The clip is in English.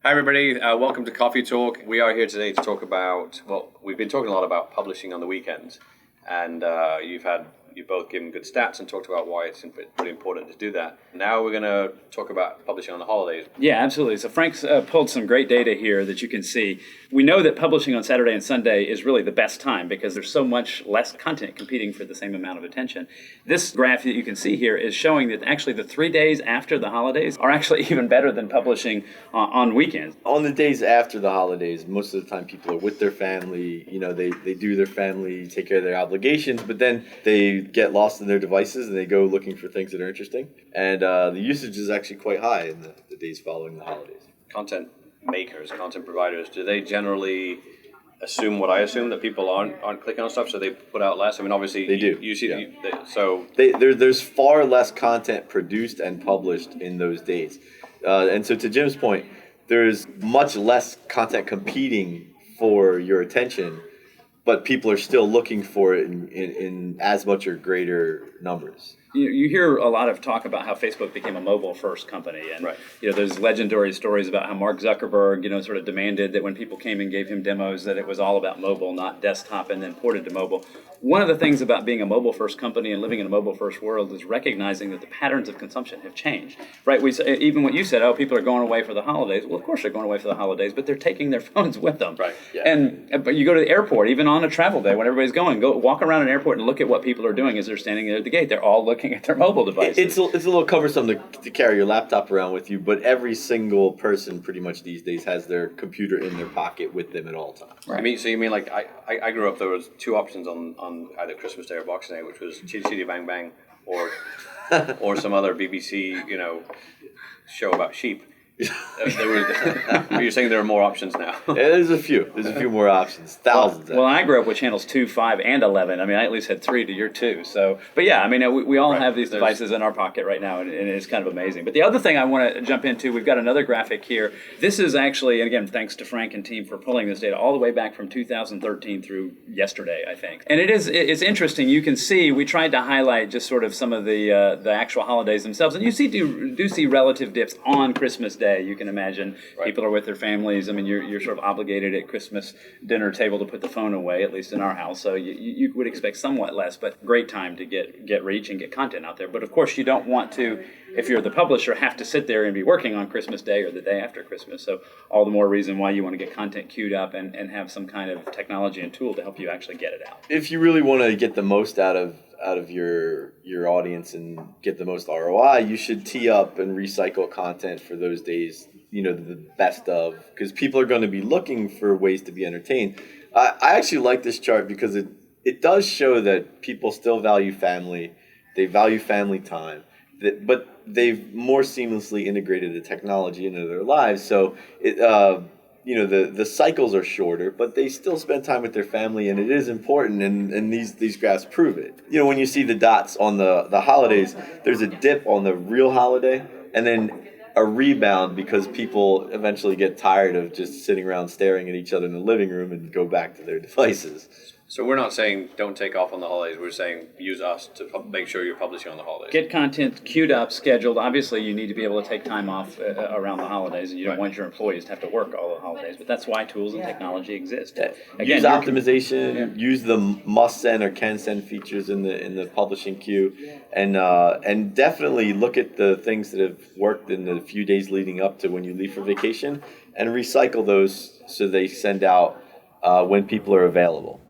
Hi, everybody. Welcome to Coffee Talk. We are here today to talk about, we've been talking a lot about publishing on the weekends, and you've both given good stats and talked about why it's pretty important to do that. Now we're going to talk about publishing on the holidays. Yeah, absolutely. So Frank's pulled some great data here that you can see. We know that publishing on Saturday and Sunday is really the best time because there's so much less content competing for the same amount of attention. This graph that you can see here is showing that actually the 3 days after the holidays are actually even better than publishing on weekends. On the days after the holidays, most of the time people are with their family. They do their family, take care of their obligations, but then they get lost in their devices and they go looking for things that are interesting. And the usage is actually quite high in the days following the holidays. Content makers, content providers, do they generally assume what I assume, that people aren't clicking on stuff, so they put out less? I mean, obviously They do. You see, Yeah. There's far less content produced and published in those days. And so to Jim's point, there's much less content competing for your attention, but people are still looking for it in as much or greater numbers. You hear a lot of talk about how Facebook became a mobile-first company, and Right. There's legendary stories about how Mark Zuckerberg, sort of demanded that when people came and gave him demos, that it was all about mobile, not desktop, and then ported to mobile. One of the things about being a mobile-first company and living in a mobile-first world is recognizing that the patterns of consumption have changed. Right? Even what you said, people are going away for the holidays. Well, of course they're going away for the holidays, but they're taking their phones with them. Right. Yeah. But you go to the airport, even on a travel day when everybody's going, go walk around an airport and look at what people are doing as they're standing there at the gate. They're all looking at their mobile devices. It's a little cumbersome to carry your laptop around with you, but every single person pretty much these days has their computer in their pocket with them at all times. Right. You mean like I grew up, there was two options on either Christmas Day or Boxing Day, which was Chitty Chitty Bang Bang or some other BBC, show about sheep. You're saying there are more options now. Yeah, there's a few more options, thousands. Well, I grew up with channels 2, 5, and 11. I mean, I at least had 3 to your 2. So, but yeah, I mean, we all have these devices in our pocket right now, and it's kind of amazing. But the other thing I want to jump into, we've got another graphic here. This is actually, and again, thanks to Frank and team for pulling this data all the way back from 2013 through yesterday, I think. And it's interesting. You can see we tried to highlight just sort of some of the actual holidays themselves, and you do see relative dips on Christmas Day. You can imagine people are with their families. I mean, you're sort of obligated at Christmas dinner table to put the phone away, at least in our house. So you would expect somewhat less, but great time to get reach and get content out there. But of course, you don't want to, if you're the publisher, have to sit there and be working on Christmas Day or the day after Christmas. So all the more reason why you want to get content queued up and have some kind of technology and tool to help you actually get it out. If you really want to get the most out of your audience and get the most ROI, you should tee up and recycle content for those days, the best of, because people are going to be looking for ways to be entertained. I actually like this chart because it does show that people still value family, they value family time, but they've more seamlessly integrated the technology into their lives. So the cycles are shorter, but they still spend time with their family, and it is important, and these graphs prove it. When you see the dots on the holidays, there's a dip on the real holiday, and then a rebound because people eventually get tired of just sitting around staring at each other in the living room and go back to their devices. So we're not saying don't take off on the holidays. We're saying use us to make sure you're publishing on the holidays. Get content queued up, scheduled. Obviously, you need to be able to take time off around the holidays, and you don't want your employees to have to work all the holidays. But that's why tools and technology exist. Again, use optimization, use the must send or can send features in the publishing queue, and definitely look at the things that have worked in the few days leading up to when you leave for vacation, and recycle those so they send out when people are available.